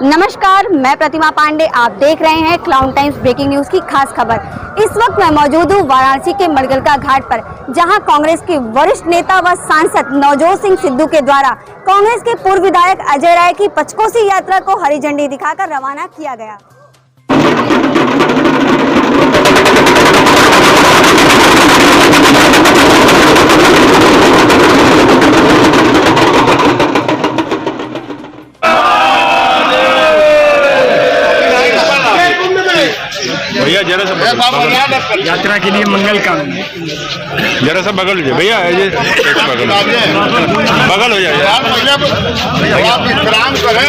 नमस्कार, मैं प्रतिमा पांडे। आप देख रहे हैं क्लाउन टाइम्स ब्रेकिंग न्यूज की खास खबर। इस वक्त मैं मौजूद हूँ वाराणसी के मड़गलका घाट पर, जहां कांग्रेस के वरिष्ठ नेता व सांसद नवजोत सिंह सिद्धू के द्वारा कांग्रेस के पूर्व विधायक अजय राय की पंचकोसी यात्रा को हरी झंडी दिखाकर रवाना किया गया। भैया जरा सा यात्रा के लिए मंगल कामना। जरा सा बगल हो जाए भैया, बगल हो जाए आप विश्राम करें।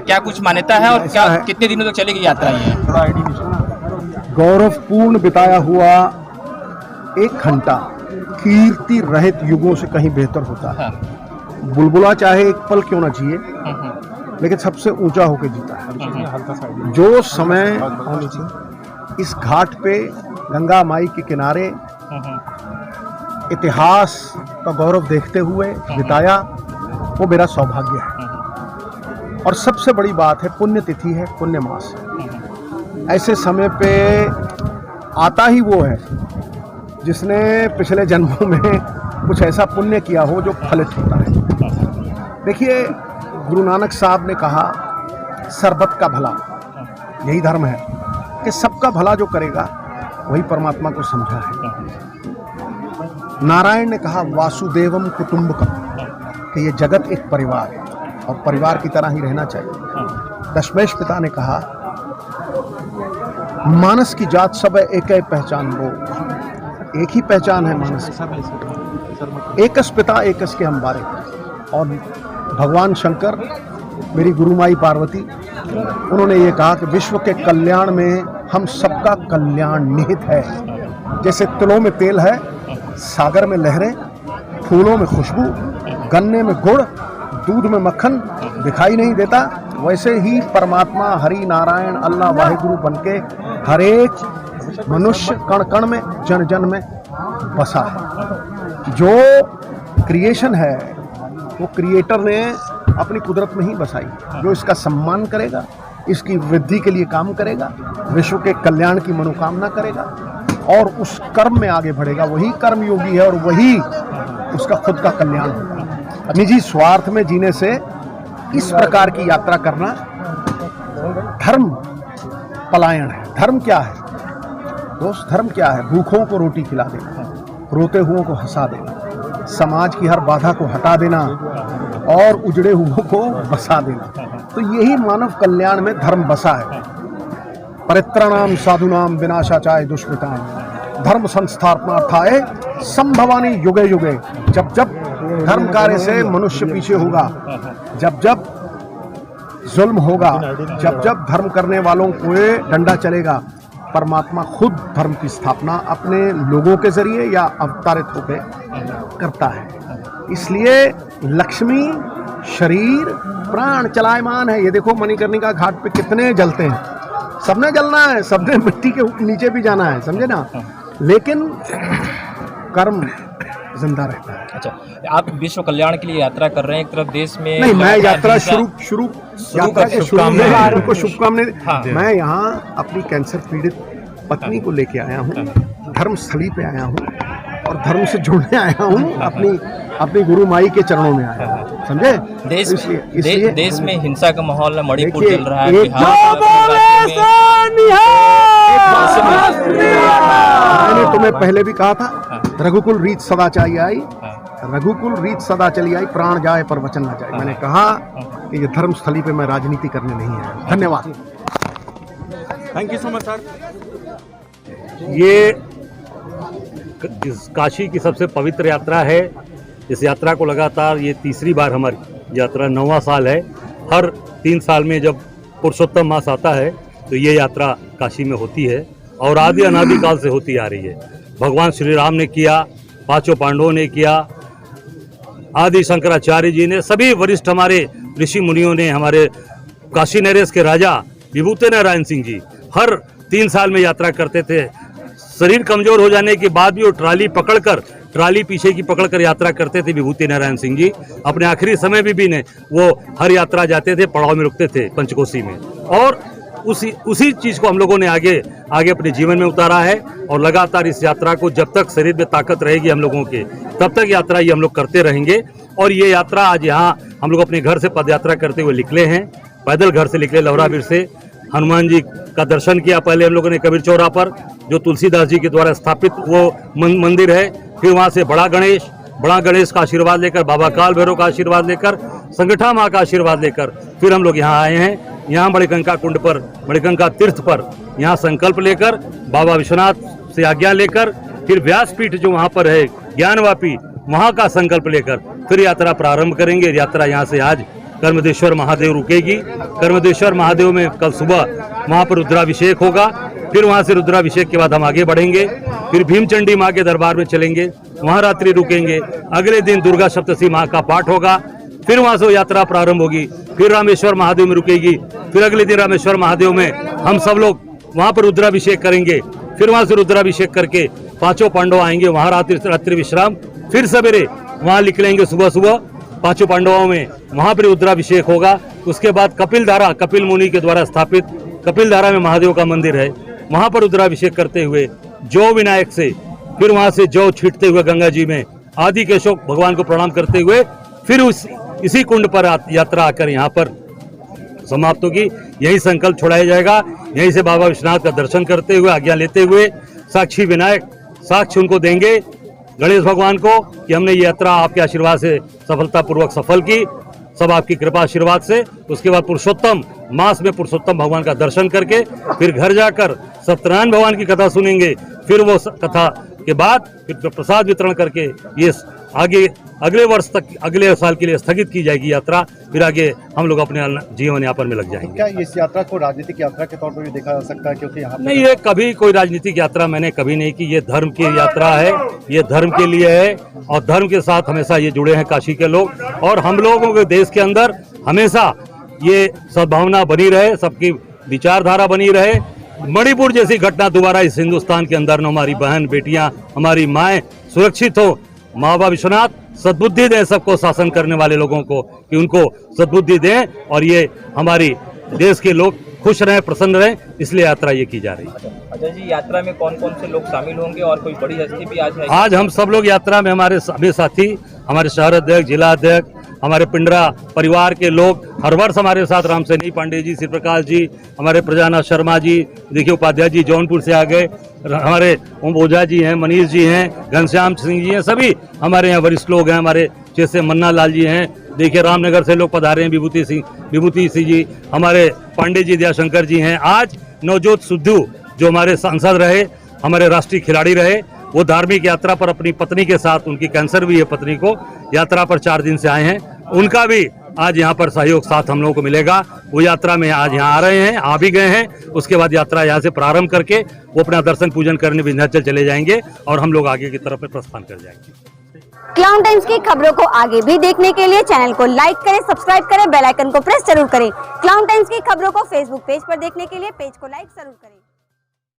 क्या कुछ मान्यता है और क्या कितने दिनों तक चलेगी यात्रा ये? गौरवपूर्ण बिताया हुआ 1 घंटा कीर्ति रहित युगों से कहीं बेहतर होता है। बुलबुला चाहे एक पल क्यों ना जिए, लेकिन सबसे ऊंचा होकर जीता है। जो समय इस घाट पे गंगा माई के किनारे इतिहास का गौरव देखते हुए बिताया, वो मेरा सौभाग्य है। और सबसे बड़ी बात है, पुण्य तिथि है, पुण्य मास। ऐसे समय पे आता ही वो है जिसने पिछले जन्मों में कुछ ऐसा पुण्य किया हो जो फलित होता है। देखिए, गुरु नानक साहब ने कहा सर्बत का भला, यही धर्म है कि सबका भला जो करेगा वही परमात्मा को समझा है। नारायण ने कहा वासुदेवम कुटुंबकम, कि ये जगत एक परिवार है और परिवार की तरह ही रहना चाहिए। दशमेश पिता ने कहा, मानस की जात सब है एक है पहचान वो, एक ही पहचान है मानस की, एकस पिता एकस के हम बारे। और भगवान शंकर, मेरी गुरुमाई पार्वती, उन्होंने ये कहा कि विश्व के कल्याण में हम सबका कल्याण निहित है। जैसे तिलों में तेल है, सागर में लहरें, फूलों में खुशबू, गन्ने में गुड़, दूध में मक्खन दिखाई नहीं देता, वैसे ही परमात्मा हरि नारायण अल्लाह वाहिगुरु बनके हर एक मनुष्य कण कण में, जन जन में बसा है। जो क्रिएशन है वो क्रिएटर ने अपनी कुदरत में ही बसाई। जो इसका सम्मान करेगा, इसकी वृद्धि के लिए काम करेगा, विश्व के कल्याण की मनोकामना करेगा और उस कर्म में आगे बढ़ेगा, वही कर्म योगी है और वही उसका खुद का कल्याण होगा। निजी स्वार्थ में जीने से इस प्रकार की यात्रा करना धर्म पलायन है। धर्म क्या है दोस्त? धर्म क्या है? भूखों को रोटी खिला देना, रोते हुओं को हंसा देना, समाज की हर बाधा को हटा देना और उजड़े हुओं को बसा देना। तो यही मानव कल्याण में धर्म बसा है। परित्राणाम साधुनाम विनाशाचाय दुष्कृताम धर्म संस्थापनार्थाय संभवानी युगे युगे। जब जब धर्म कार्य से मनुष्य पीछे होगा, जब जब जुल्म होगा, जब जब धर्म करने वालों को डंडा चलेगा, परमात्मा खुद धर्म की स्थापना अपने लोगों के जरिए या अवतारित होकर करता है। इसलिए लक्ष्मी शरीर प्राण चलायमान है। ये देखो मणिकर्णिका घाट पे कितने जलते हैं, सबने जलना है, सबने मिट्टी के नीचे भी जाना है, समझे ना, लेकिन कर्म जिंदा रहता है। अच्छा, आप विश्व कल्याण के लिए यात्रा कर रहे हैं, एक तरफ देश में नहीं, मैं यात्रा शुरू उनको शुभकामनाएं। मैं यहाँ अपनी कैंसर पीड़ित पत्नी को लेके आया हूँ, धर्मस्थली पे आया हूँ और धर्म से जुड़ने आया हूँ, अपनी गुरु माई के चरणों में आया हूँ, समझे। देश में हिंसा का माहौल है, मणिपुर चल रहा है, मैंने तुम्हें पहले भी कहा था, रघुकुल रीत सदा चली आई, रघुकुल रीत सदा चली आई, प्राण जाए पर वचन न जाए। मैंने कहा कि ये धर्मस्थली पे मैं राजनीति करने नहीं आया। धन्यवाद। Thank you so much sir. ये काशी की सबसे पवित्र यात्रा है। इस यात्रा को लगातार ये तीसरी बार हमारी यात्रा, 9वां साल है। हर 3 साल में जब पुरुषोत्तम मास आता है तो ये यात्रा काशी में होती है और आदि अनादि काल से होती आ रही है। भगवान श्री राम ने किया, 5 पांडवों ने किया, आदि शंकराचार्य जी ने, सभी वरिष्ठ हमारे ऋषि मुनियों ने, हमारे काशी नरेश के राजा विभूति नारायण सिंह जी हर 3 साल में यात्रा करते थे। शरीर कमजोर हो जाने के बाद भी वो ट्राली पीछे की पकड़कर यात्रा करते थे। विभूति नारायण सिंह जी अपने आखिरी समय में भी ने वो हर यात्रा जाते थे, पड़ाव में रुकते थे पंचकोशी में, और उसी चीज को हम लोगों ने आगे अपने जीवन में उतारा है। और लगातार इस यात्रा को, जब तक शरीर में ताकत रहेगी हम लोगों के, तब तक यात्रा ये हम लोग करते रहेंगे। और ये यात्रा आज यहाँ हम लोग अपने घर से पद यात्रा करते हुए निकले हैं, पैदल घर से निकले लौराबीर से। हनुमान जी का दर्शन किया पहले हम लोगों ने कबीर चौरा पर, जो तुलसीदास जी के द्वारा स्थापित वो मंदिर है। फिर वहाँ से बड़ा गणेश का आशीर्वाद लेकर, बाबा काल भैरव का आशीर्वाद लेकर, संगठा माँ का आशीर्वाद लेकर फिर हम लोग यहाँ आए हैं। यहाँ मणिकंका कुंड पर, मणिकंका तीर्थ पर यहाँ संकल्प लेकर, बाबा विश्वनाथ से आज्ञा लेकर, फिर व्यासपीठ जो वहाँ पर है ज्ञानवापी, वहाँ का संकल्प लेकर फिर यात्रा प्रारंभ करेंगे। यात्रा यहाँ से आज कर्मदेश्वर महादेव रुकेगी। कर्मदेश्वर महादेव में कल सुबह वहाँ पर रुद्राभिषेक होगा। फिर वहाँ से रुद्राभिषेक के बाद हम आगे बढ़ेंगे, फिर भीमचंडी माँ के दरबार में चलेंगे, वहाँ रात्रि रुकेंगे। अगले दिन दुर्गा सप्तशती माँ का पाठ होगा, फिर वहाँ से यात्रा प्रारंभ होगी। फिर रामेश्वर महादेव में रुकेगी, फिर अगले दिन रामेश्वर महादेव में हम सब लोग वहाँ पर रुद्राभिषेक करेंगे। फिर वहाँ से रुद्राभिषेक करके 5 पांडव आएंगे, वहाँ रात्रि विश्राम। फिर सवेरे वहाँ निकलेंगे सुबह 5 पांडवों में, वहाँ पर रुद्राभिषेक होगा। उसके बाद कपिल मुनि के द्वारा स्थापित कपिलधारा में महादेव का मंदिर है, वहाँ पर रुद्राभिषेक करते हुए जौ विनायक से, फिर वहाँ से जौ छींटते हुए गंगा जी में आदि केशव भगवान को प्रणाम करते हुए फिर इसी कुंड पर यात्रा आकर यहाँ पर समाप्त होगी। यही संकल्प छोड़ाया जाएगा। यहीं से बाबा विश्वनाथ का दर्शन करते हुए, आज्ञा लेते हुए, साक्षी विनायक साक्ष्य उनको देंगे गणेश भगवान को कि हमने ये यात्रा आपके आशीर्वाद से सफलतापूर्वक सफल की, सब आपकी कृपा आशीर्वाद से। उसके बाद पुरुषोत्तम मास में पुरुषोत्तम भगवान का दर्शन करके फिर घर जाकर सत्यनारायण भगवान की कथा सुनेंगे। फिर वो कथा के बाद फिर प्रसाद वितरण करके ये आगे अगले वर्ष तक, अगले साल के लिए स्थगित की जाएगी यात्रा। फिर आगे हम लोग अपने जीवन यापन में लग जाएंगे। क्या इस यात्रा को राजनीतिक यात्रा के तौर पर भी देखा जा सकता है? क्योंकि यहाँ नहीं, ये कभी कोई राजनीतिक यात्रा मैंने कभी नहीं की। ये धर्म की यात्रा है, ये धर्म के लिए है और धर्म के साथ हमेशा ये जुड़े हैं काशी के लोग। और हम लोगों के देश के अंदर हमेशा ये सद्भावना बनी रहे, सबकी विचारधारा बनी रहे। मणिपुर जैसी घटना दोबारा इस हिंदुस्तान के अंदर न हमारी बहन बेटियां, हमारी माएँ सुरक्षित हो। माँ बाप विश्वनाथ सद्बुद्धि दें सबको, शासन करने वाले लोगों को, कि उनको सद्बुद्धि दें और ये हमारी देश के लोग खुश रहें, प्रसन्न रहें, इसलिए यात्रा ये की जा रही है। अजय जी, यात्रा में कौन कौन से लोग शामिल होंगे और कोई बड़ी हस्ती भी आज है? आज हम सब लोग यात्रा में, हमारे सभी साथी, हमारे शहर अध्यक्ष, जिला अध्यक्ष, हमारे पिंडरा परिवार के लोग हर वर्ष हमारे साथ, राम सैनी पांडे जी, श्री प्रकाश जी, हमारे प्रजानाथ शर्मा जी, देखिए उपाध्याय जी जौनपुर से आ गए, हमारे ओम ओझा जी हैं, मनीष जी हैं, घनश्याम सिंह जी हैं, सभी हमारे यहाँ वरिष्ठ लोग हैं। हमारे जैसे मन्ना लाल जी हैं, देखिए रामनगर से लोग पधारे हैं, विभूति सिंह जी, हमारे पांडे जी, दयाशंकर जी हैं। आज नवजोत सिद्धू जो हमारे सांसद रहे, हमारे राष्ट्रीय खिलाड़ी रहे, वो धार्मिक यात्रा पर अपनी पत्नी के साथ, उनकी कैंसर भी है पत्नी को, यात्रा पर 4 दिन से आए हैं। उनका भी आज यहाँ पर सहयोग साथ हम लोगों को मिलेगा। वो यात्रा में आज यहाँ आ रहे हैं, आ भी गए हैं। उसके बाद यात्रा यहाँ से प्रारंभ करके वो अपना दर्शन पूजन करने विंध्याचल चले जाएंगे और हम लोग आगे की तरफ प्रस्थान कर जाएंगे। क्लाउन टाइम्स की खबरों को आगे भी देखने के लिए चैनल को लाइक करें, सब्सक्राइब करें, बेल आइकन को प्रेस जरूर करें। क्लाउन टाइम्स की खबरों को फेसबुक पेज पर देखने के लिए पेज को लाइक जरूर करें।